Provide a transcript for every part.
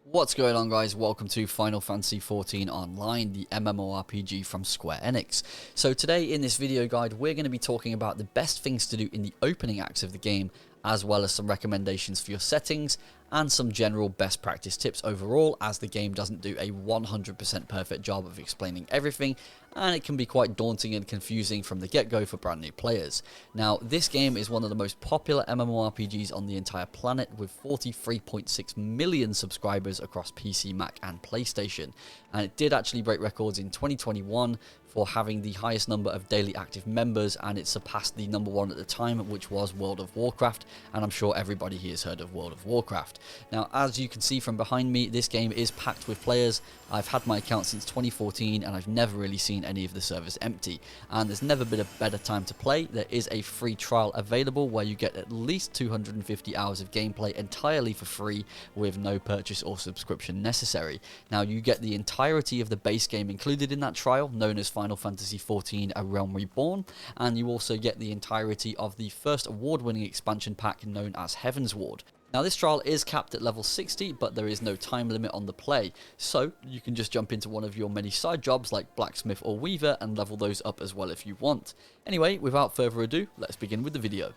What's going on, guys? Welcome to Final Fantasy XIV Online, the MMORPG from Square Enix. So today in this video guide, we're going to be talking about the best things to do in the opening acts of the game, as well as some recommendations for your settings, and some general best practice tips overall, as the game doesn't do a 100% perfect job of explaining everything, and it can be quite daunting and confusing from the get-go for brand new players. Now, this game is one of the most popular MMORPGs on the entire planet, with 43.6 million subscribers across PC, Mac, and PlayStation, and it did actually break records in 2021 for having the highest number of daily active members, and it surpassed the number one at the time, which was World of Warcraft, and I'm sure everybody here has heard of World of Warcraft. Now, as you can see from behind me, this game is packed with players. I've had my account since 2014, and I've never really seen any of the servers empty, and there's never been a better time to play. There is a free trial available where you get at least 250 hours of gameplay entirely for free with no purchase or subscription necessary. Now, you get the entirety of the base game included in that trial, known as Final Fantasy XIV A Realm Reborn, and you also get the entirety of the first award-winning expansion pack known as Heaven's Ward. Now, this trial is capped at level 60, but there is no time limit on the play, so you can just jump into one of your many side jobs like blacksmith or weaver and level those up as well if you want. Anyway, without further ado, let's begin with the video.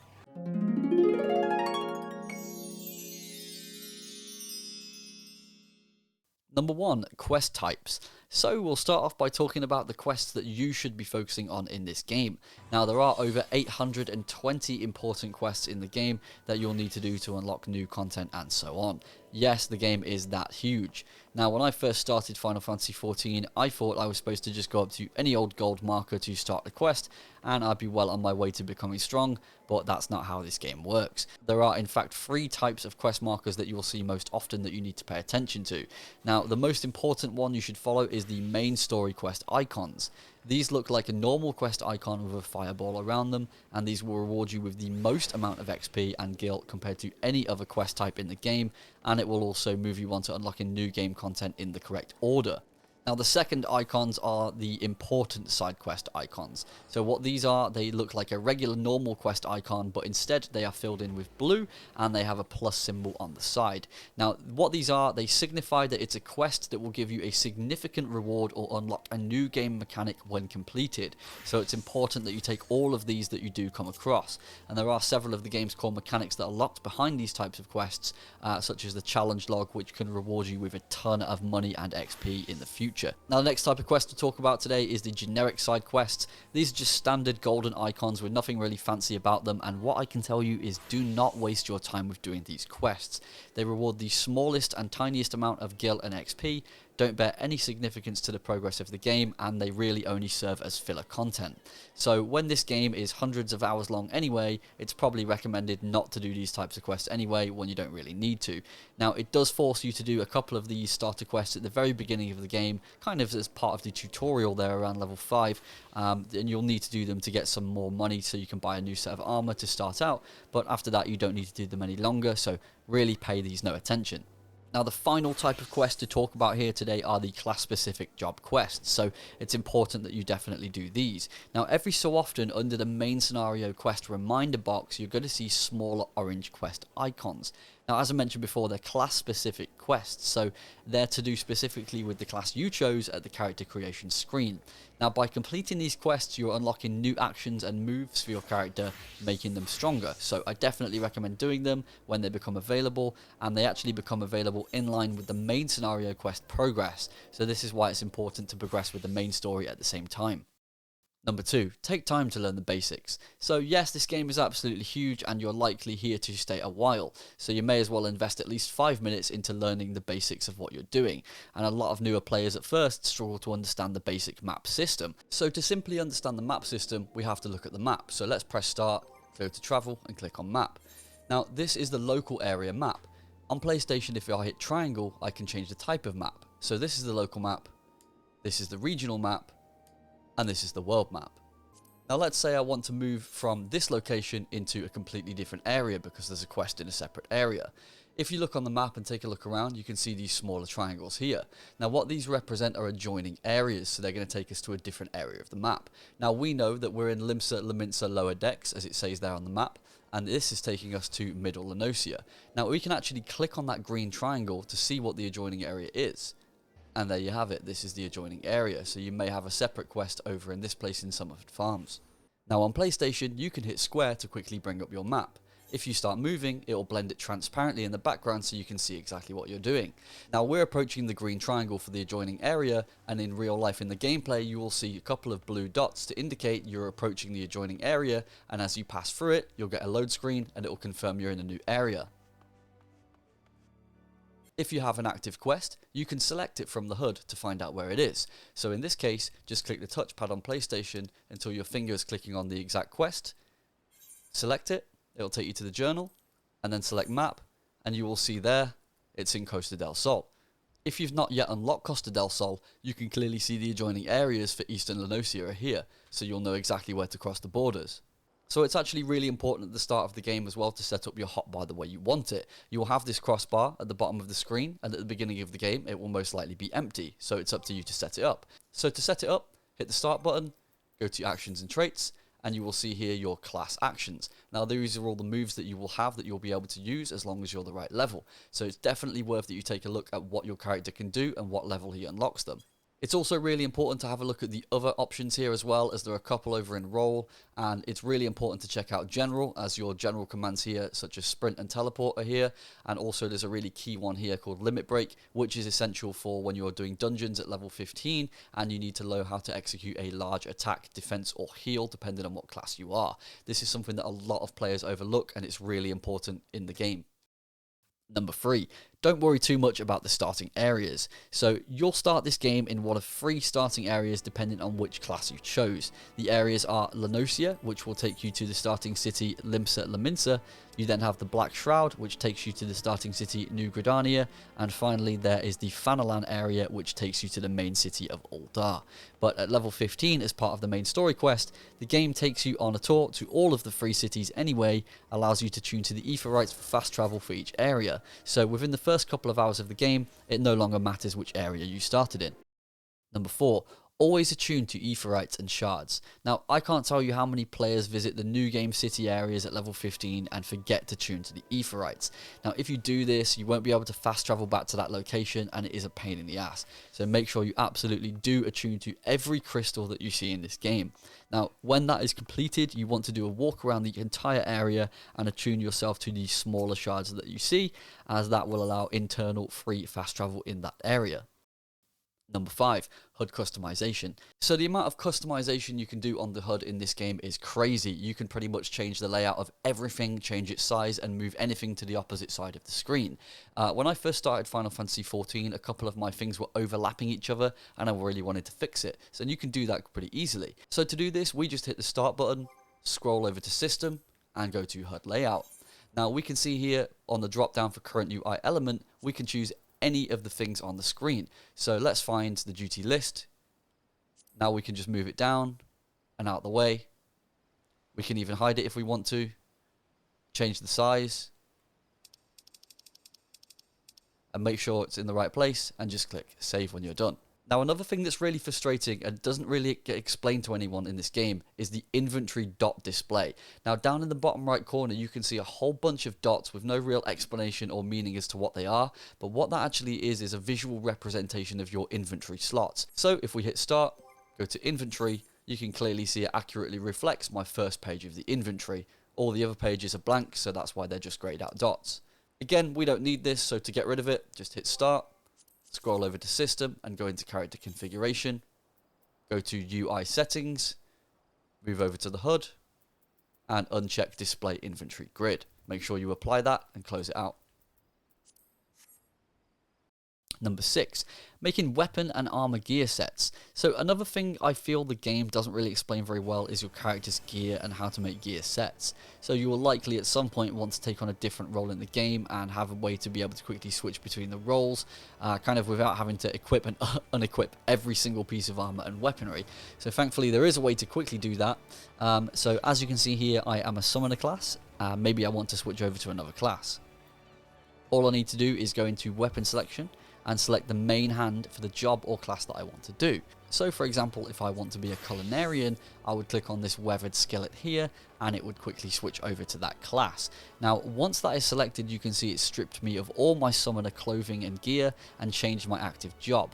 Number 1, quest types. So we'll start off by talking about the quests that you should be focusing on in this game. Now, there are over 820 important quests in the game that you'll need to do to unlock new content and so on. Yes, the game is that huge. Now, when I first started Final Fantasy XIV, I thought I was supposed to just go up to any old gold marker to start the quest, and I'd be well on my way to becoming strong, but that's not how this game works. There are in fact 3 types of quest markers that you will see most often that you need to pay attention to. Now, the most important one you should follow is the main story quest icons. These look like a normal quest icon with a fireball around them, and these will reward you with the most amount of XP and guilt compared to any other quest type in the game, and it will also move you on to unlocking new game content in the correct order. Now, the second icons are the important side quest icons. So what these are, they look like a regular normal quest icon, but instead they are filled in with blue and they have a plus symbol on the side. Now, what these are, they signify that it's a quest that will give you a significant reward or unlock a new game mechanic when completed. So it's important that you take all of these that you do come across. And there are several of the game's core mechanics that are locked behind these types of quests, such as the challenge log, which can reward you with a ton of money and XP in the future. Now, the next type of quest to talk about today is the generic side quests. These are just standard golden icons with nothing really fancy about them, and what I can tell you is do not waste your time with doing these quests. They reward the smallest and tiniest amount of gil and XP, don't bear any significance to the progress of the game, and they really only serve as filler content. So when this game is hundreds of hours long anyway, it's probably recommended not to do these types of quests anyway when you don't really need to. Now, it does force you to do a couple of these starter quests at the very beginning of the game, kind of as part of the tutorial there around level 5, and you'll need to do them to get some more money so you can buy a new set of armor to start out, but after that you don't need to do them any longer, so really pay these no attention. Now, the final type of quest to talk about here today are the class-specific job quests, so it's important that you definitely do these. Now, every so often under the main scenario quest reminder box, you're going to see smaller orange quest icons. Now, as I mentioned before, they're class-specific quests, so they're to do specifically with the class you chose at the character creation screen. Now, by completing these quests, you're unlocking new actions and moves for your character, making them stronger. So I definitely recommend doing them when they become available, and they actually become available in line with the main scenario quest progress. So this is why it's important to progress with the main story at the same time. Number 2, take time to learn the basics. So yes, this game is absolutely huge and you're likely here to stay a while, so you may as well invest at least 5 minutes into learning the basics of what you're doing, and a lot of newer players at first struggle to understand the basic map system. So to simply understand the map system, we have to look at the map. So let's press start, go to travel and click on map. Now, this is the local area map. On PlayStation, if I hit triangle, I can change the type of map. So this is the local map, this is the regional map, and this is the world map. Now, let's say I want to move from this location into a completely different area because there's a quest in a separate area. If you look on the map and take a look around, you can see these smaller triangles here. Now, what these represent are adjoining areas, so they're going to take us to a different area of the map. Now, we know that we're in Limsa Lominsa Lower Decks, as it says there on the map, and this is taking us to Middle Lenosia. Now we can actually click on that green triangle to see what the adjoining area is. And there you have it, this is the adjoining area, so you may have a separate quest over in this place in Summerford Farms. Now on PlayStation, you can hit square to quickly bring up your map. If you start moving, it will blend it transparently in the background so you can see exactly what you're doing. Now we're approaching the green triangle for the adjoining area, and in real life in the gameplay you will see a couple of blue dots to indicate you're approaching the adjoining area, and as you pass through it, you'll get a load screen and it will confirm you're in a new area. If you have an active quest, you can select it from the HUD to find out where it is. So in this case, just click the touchpad on PlayStation until your finger is clicking on the exact quest, select it, it'll take you to the journal, and then select map, and you will see there, it's in Costa del Sol. If you've not yet unlocked Costa del Sol, you can clearly see the adjoining areas for Eastern Lenosia are here, so you'll know exactly where to cross the borders. So it's actually really important at the start of the game as well to set up your hotbar the way you want it. You will have this crossbar at the bottom of the screen, and at the beginning of the game it will most likely be empty, so it's up to you to set it up. So to set it up, hit the start button, go to actions and traits, and you will see here your class actions. Now these are all the moves that you will have that you'll be able to use as long as you're the right level. So it's definitely worth that you take a look at what your character can do and what level he unlocks them. It's also really important to have a look at the other options here as well, as there are a couple over in role, and it's really important to check out general, as your general commands here such as sprint and teleport are here, and also there's a really key one here called limit break, which is essential for when you're doing dungeons at level 15 and you need to know how to execute a large attack, defense or heal depending on what class you are. This is something that a lot of players overlook, and it's really important in the game. Number 3, don't worry too much about the starting areas. So you'll start this game in one of 3 starting areas depending on which class you chose. The areas are Lenosia, which will take you to the starting city Limsa Laminsa. You then have the Black Shroud, which takes you to the starting city New Gridania, and finally there is the Fanalan area, which takes you to the main city of Uldar. But at level 15, as part of the main story quest, the game takes you on a tour to all of the 3 cities anyway, allows you to tune to the Aetherytes for fast travel for each area. So within the first couple of hours of the game, it no longer matters which area you started in. Number 4, always attune to Aetherytes and shards. Now, I can't tell you how many players visit the new game city areas at level 15 and forget to tune to the Aetherytes. Now, if you do this, you won't be able to fast travel back to that location, and it is a pain in the ass. So make sure you absolutely do attune to every crystal that you see in this game. Now, when that is completed, you want to do a walk around the entire area and attune yourself to the smaller shards that you see, as that will allow internal free fast travel in that area. Number 5, HUD Customization. So the amount of customization you can do on the HUD in this game is crazy. You can pretty much change the layout of everything, change its size, and move anything to the opposite side of the screen. When I first started Final Fantasy XIV, a couple of my things were overlapping each other, and I really wanted to fix it. So you can do that pretty easily. So to do this, we just hit the start button, scroll over to System, and go to HUD Layout. Now we can see here on the drop down for current UI element, we can choose any of the things on the screen. So let's find the duty list. Now we can just move it down and out the way. We can even hide it if we want to. Change the size. And make sure it's in the right place, and just click save when you're done. Now another thing that's really frustrating and doesn't really get explained to anyone in this game is the inventory dot display. Now down in the bottom right corner you can see a whole bunch of dots with no real explanation or meaning as to what they are, but what that actually is a visual representation of your inventory slots. So if we hit start, go to inventory, you can clearly see it accurately reflects my first page of the inventory. All the other pages are blank, so that's why they're just grayed out dots. Again, we don't need this, so to get rid of it, just hit start. Scroll over to System and go into Character Configuration. Go to UI Settings. Move over to the HUD. And uncheck Display Inventory Grid. Make sure you apply that and close it out. Number 6, making weapon and armor gear sets. So another thing I feel the game doesn't really explain very well is your character's gear and how to make gear sets. So you will likely at some point want to take on a different role in the game and have a way to be able to quickly switch between the roles, kind of without having to equip and unequip every single piece of armor and weaponry. So thankfully there is a way to quickly do that. So as you can see here, I am a summoner class. Maybe I want to switch over to another class. All I need to do is go into weapon selection, and select the main hand for the job or class that I want to do. So for example, if I want to be a culinarian, I would click on this weathered skillet here and it would quickly switch over to that class. Now once that is selected, you can see it stripped me of all my summoner clothing and gear and changed my active job.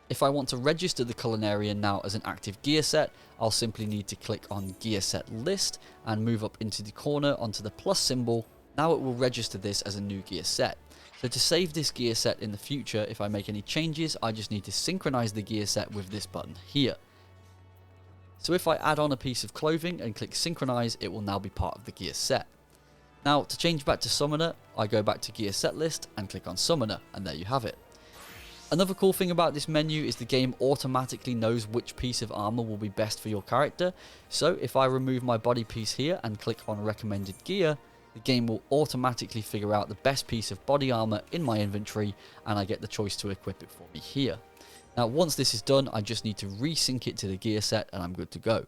If I want to register the culinarian now as an active gear set, I'll simply need to click on gear set list and move up into the corner onto the plus symbol. Now it will register this as a new gear set. So to save this gear set in the future, if I make any changes, I just need to synchronize the gear set with this button here. So if I add on a piece of clothing and click synchronize, it will now be part of the gear set. Now to change back to summoner, I go back to gear set list and click on summoner, and there you have it. Another cool thing about this menu is the game automatically knows which piece of armor will be best for your character. So if I remove my body piece here and click on recommended gear, the game will automatically figure out the best piece of body armor in my inventory, and I get the choice to equip it for me here. Now once this is done, I just need to resync it to the gear set and I'm good to go.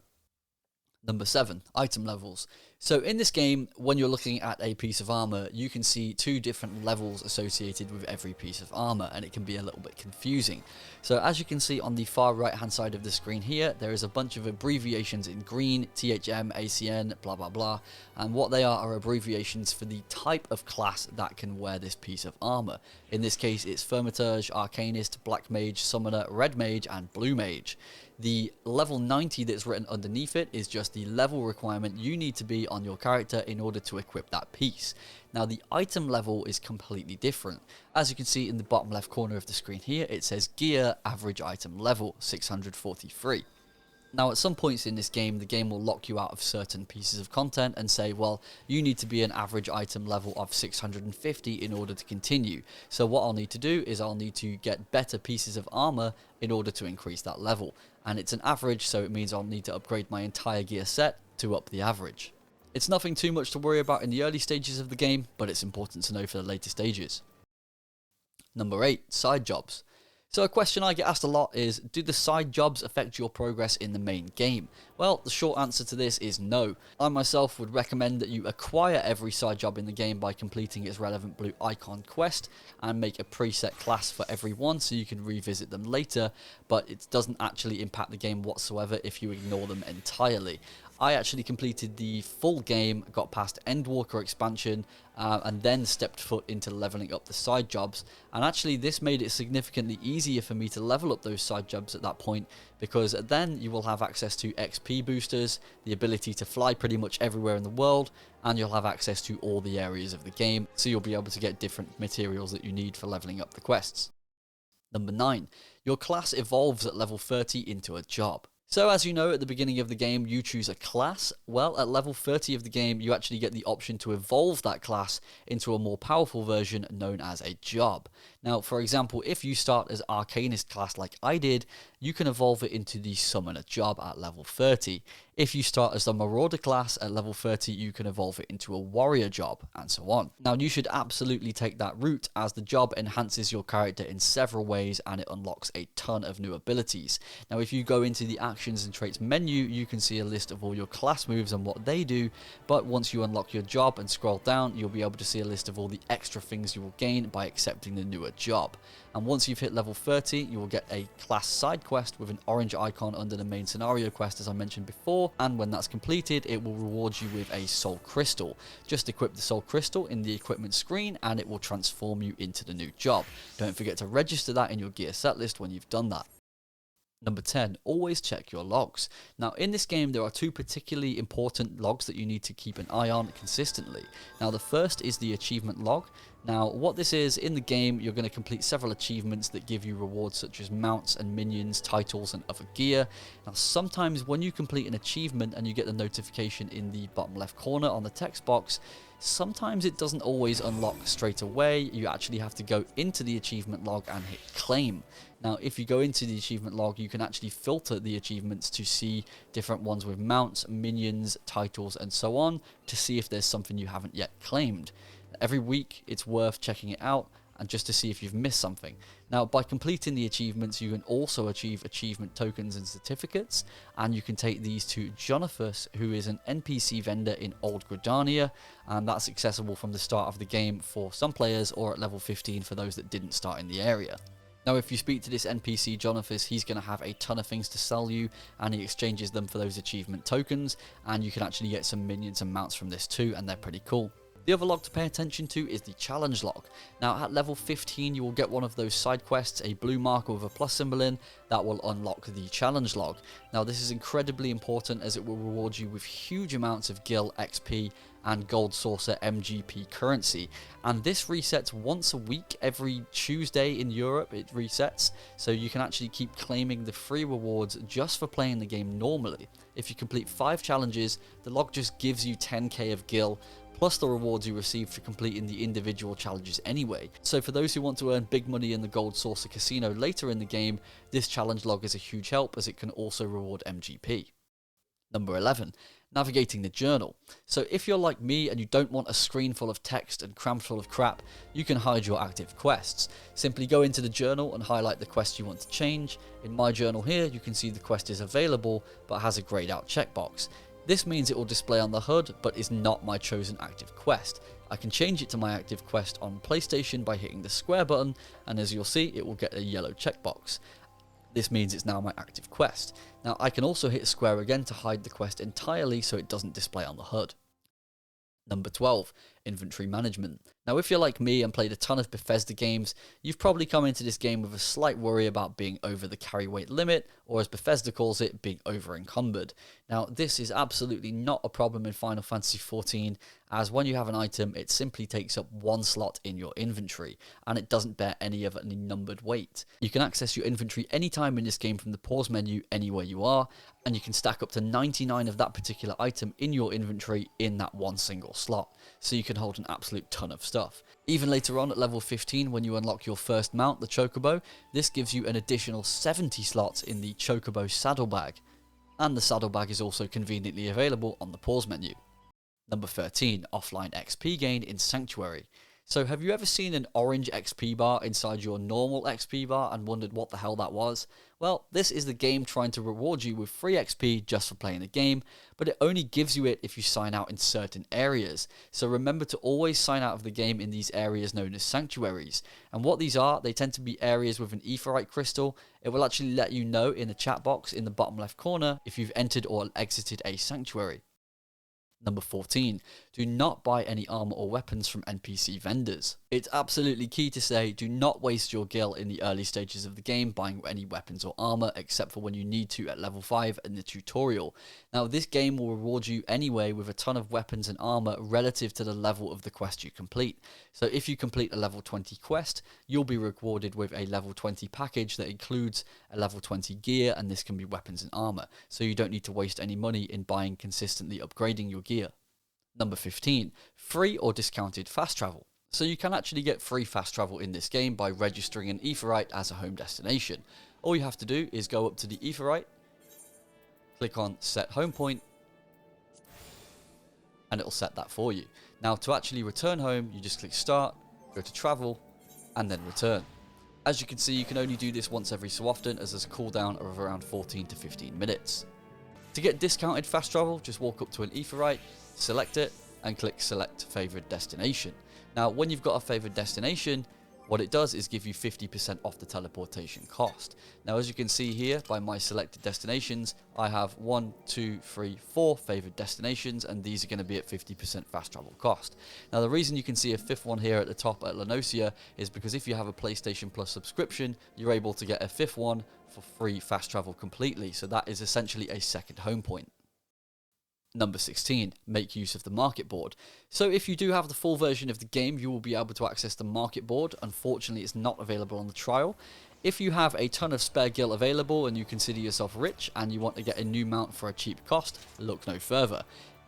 Number 7, item levels. So in this game, when you're looking at a piece of armor, you can see 2 different levels associated with every piece of armor, and it can be a little bit confusing. So as you can see on the far right hand side of the screen here, there is a bunch of abbreviations in green, THM, ACN, blah blah blah, and what they are abbreviations for the type of class that can wear this piece of armor. In this case, it's Thaumaturge, Arcanist, Black Mage, Summoner, Red Mage, and Blue Mage. The level 90 that's written underneath it is just the level requirement you need to be on your character in order to equip that piece. Now the item level is completely different. As you can see in the bottom left corner of the screen here, it says gear average item level 643. Now at some points in this game, the game will lock you out of certain pieces of content and say, well, you need to be an average item level of 650 in order to continue. So what I'll need to do is I'll need to get better pieces of armor in order to increase that level. And it's an average, so it means I'll need to upgrade my entire gear set to up the average. It's nothing too much to worry about in the early stages of the game, but it's important to know for the later stages. Number 8, side jobs. So a question I get asked a lot is, do the side jobs affect your progress in the main game? Well, the short answer to this is no. I myself would recommend that you acquire every side job in the game by completing its relevant blue icon quest and make a preset class for every one so you can revisit them later, but it doesn't actually impact the game whatsoever if you ignore them entirely. I actually completed the full game, got past Endwalker expansion, and then stepped foot into leveling up the side jobs. And actually this made it significantly easier for me to level up those side jobs at that point, because then you will have access to XP boosters, the ability to fly pretty much everywhere in the world, and you'll have access to all the areas of the game, so you'll be able to get different materials that you need for leveling up the quests. Number 9, your class evolves at level 30 into a job. So as you know, at the beginning of the game you choose a class. Well, at level 30 of the game you actually get the option to evolve that class into a more powerful version known as a job. Now for example, if you start as Arcanist class like I did, you can evolve it into the Summoner job at level 30. If you start as the Marauder class at level 30, you can evolve it into a Warrior job, and so on. Now you should absolutely take that route, as the job enhances your character in several ways and it unlocks a ton of new abilities. Now if you go into the actions and traits menu, you can see a list of all your class moves and what they do, but once you unlock your job and scroll down, you'll be able to see a list of all the extra things you will gain by accepting the newer job. And once you've hit level 30, you will get a class side quest with an orange icon under the main scenario quest as I mentioned before, and when that's completed it will reward you with a soul crystal. Just equip the soul crystal in the equipment screen and it will transform you into the new job. Don't forget to register that in your gear set list when you've done that. Number 10, always check your logs. Now in this game there are 2 particularly important logs that you need to keep an eye on consistently. Now the first is the achievement log. Now what this is, in the game you're going to complete several achievements that give you rewards such as mounts and minions, titles and other gear. Now sometimes when you complete an achievement and you get the notification in the bottom left corner on the text box, sometimes it doesn't always unlock straight away. You actually have to go into the achievement log and hit claim. Now if you go into the achievement log, you can actually filter the achievements to see different ones with mounts, minions, titles and so on, to see if there's something you haven't yet claimed. Every week it's worth checking it out and just to see if you've missed something. Now by completing the achievements you can also achieve achievement tokens and certificates, and you can take these to Jonathus, who is an NPC vendor in Old Gridania, and that's accessible from the start of the game for some players or at level 15 for those that didn't start in the area. Now if you speak to this NPC Jonathan, he's going to have a ton of things to sell you, and he exchanges them for those achievement tokens, and you can actually get some minions and mounts from this too, and they're pretty cool. The other log to pay attention to is the challenge log. Now at level 15 you will get one of those side quests, a blue marker with a plus symbol in, that will unlock the challenge log. Now this is incredibly important as it will reward you with huge amounts of gil XP and gold saucer MGP currency, and this resets once a week. Every Tuesday in Europe it resets, so you can actually keep claiming the free rewards just for playing the game normally. If you complete 5 challenges, the log just gives you 10k of gil, plus the rewards you receive for completing the individual challenges anyway. So for those who want to earn big money in the Gold Saucer Casino later in the game, this challenge log is a huge help as it can also reward MGP. Number 11. Navigating the journal. So if you're like me and you don't want a screen full of text and crammed full of crap, you can hide your active quests. Simply go into the journal and highlight the quest you want to change. In my journal here, you can see the quest is available but has a grayed out checkbox. This means it will display on the HUD, but is not my chosen active quest. I can change it to my active quest on PlayStation by hitting the square button, and as you'll see, it will get a yellow checkbox. This means it's now my active quest. Now I can also hit square again to hide the quest entirely so it doesn't display on the HUD. Number 12. Inventory management. Now if you're like me and played a ton of Bethesda games, you've probably come into this game with a slight worry about being over the carry weight limit, or as Bethesda calls it, being over encumbered. Now this is absolutely not a problem in Final Fantasy XIV, as when you have an item it simply takes up 1 slot in your inventory, and it doesn't bear any of any numbered weight. You can access your inventory anytime in this game from the pause menu anywhere you are, and you can stack up to 99 of that particular item in your inventory in that one single slot, so you can hold an absolute ton of stuff. Even later on at level 15, when you unlock your first mount, the Chocobo, this gives you an additional 70 slots in the Chocobo saddlebag, and the saddlebag is also conveniently available on the pause menu. Number 13. Offline XP gain in Sanctuary. So have you ever seen an orange XP bar inside your normal XP bar and wondered what the hell that was? Well, this is the game trying to reward you with free XP just for playing the game, but it only gives you it if you sign out in certain areas. So remember to always sign out of the game in these areas known as sanctuaries. And what these are, they tend to be areas with an Aetheryte crystal. It will actually let you know in the chat box in the bottom left corner if you've entered or exited a sanctuary. Number 14. Do not buy any armor or weapons from NPC vendors. It's absolutely key to say do not waste your gil in the early stages of the game buying any weapons or armor, except for when you need to at level 5 in the tutorial. Now this game will reward you anyway with a ton of weapons and armor relative to the level of the quest you complete. So if you complete a level 20 quest, you'll be rewarded with a level 20 package that includes a level 20 gear, and this can be weapons and armor. So you don't need to waste any money in buying consistently upgrading your gear. Number 15. Free or discounted fast travel. So you can actually get free fast travel in this game by registering an Aetheryte as a home destination. All you have to do is go up to the Aetheryte, click on set home point, and it'll set that for you. Now to actually return home, you just click start, go to travel, and then return. As you can see, you can only do this once every so often, as there's a cooldown of around 14 to 15 minutes. To get discounted fast travel, just walk up to an Aetheryte, select it, and click select favored destination. Now when you've got a favored destination, what it does is give you 50% off the teleportation cost. Now as you can see here by my selected destinations, I have 1, 2, 3, 4 favored destinations, and these are going to be at 50% fast travel cost. Now the reason you can see a 5th one here at the top at Lenosia is because if you have a PlayStation Plus subscription, you're able to get a 5th one for free fast travel completely, so that is essentially a second home point. Number 16. Make use of the Marketboard. So if you do have the full version of the game, you will be able to access the Marketboard. Unfortunately, it's not available on the trial. If you have a ton of spare gil available and you consider yourself rich and you want to get a new mount for a cheap cost, look no further.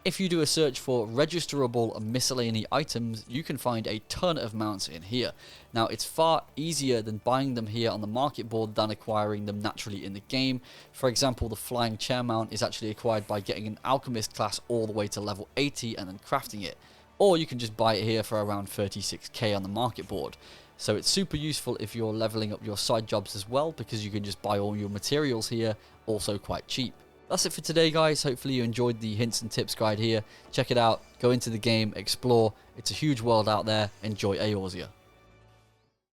If you do a search for registerable miscellaneous items, you can find a ton of mounts in here. Now it's far easier than buying them here on the Marketboard than acquiring them naturally in the game. For example, the flying chair mount is actually acquired by getting an alchemist class all the way to level 80 and then crafting it. Or you can just buy it here for around 36k on the Marketboard. So it's super useful if you're leveling up your side jobs as well, because you can just buy all your materials here, also quite cheap. That's it for today, guys. Hopefully you enjoyed the hints and tips guide here. Check it out, go into the game, explore. It's a huge world out there. Enjoy Eorzea.